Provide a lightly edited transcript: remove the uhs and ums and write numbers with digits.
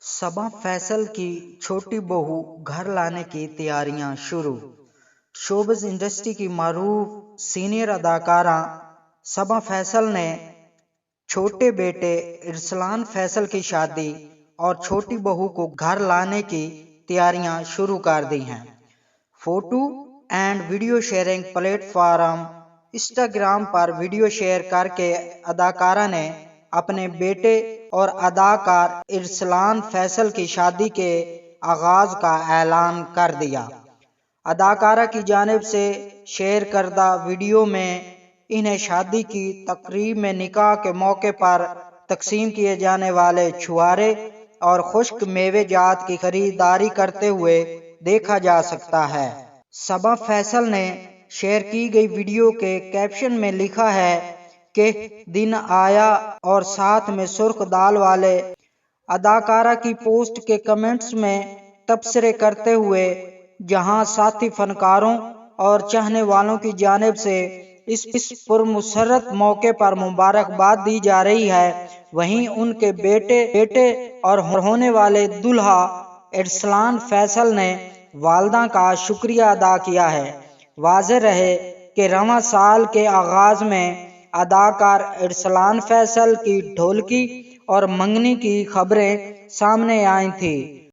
सबा फैसल की छोटी बहू घर लाने की तैयारियां शुरू। शोबिज़ इंडस्ट्री की मारूफ सीनियर अदाकारा सबा फैसल ने छोटे बेटे इरसलान फैसल की शादी और छोटी बहू को घर लाने की तैयारियां शुरू कर दी हैं। Photo and video sharing platform Instagram पर वीडियो शेयर करके अदाकारा ने अपने बेटे और अदाकार इरसलान फैसल की शादी के आगाज का ऐलान कर दिया। अदाकारा की जानिब से शेयर करदा वीडियो में इन्हें शादी की तकरीब में निकाह के मौके पर तकसीम किए जाने वाले छुआरे और खुश्क मेवे जात की खरीदारी करते हुए देखा जा सकता है। सबा फैसल ने शेयर की गई वीडियो के कैप्शन में लिखा है कि दिन आया और साथ में सुर्ख दाल वाले। अदाकारा की पोस्ट के कमेंट्स में तबसरे करते हुए जहां साथी फनकारों और चाहने वालों की जानिब से इस पुरमसरत मौके पर मुबारकबाद दी जा रही है, वहीं उनके बेटे और होने वाले दुल्हा इरसलान फैसल ने वालदा का शुक्रिया अदा किया है। वाज़ेह रहे कि रवां साल के आगाज में अदाकार इरसलान फैसल की ढोलकी और मंगनी की खबरें सामने आई थी।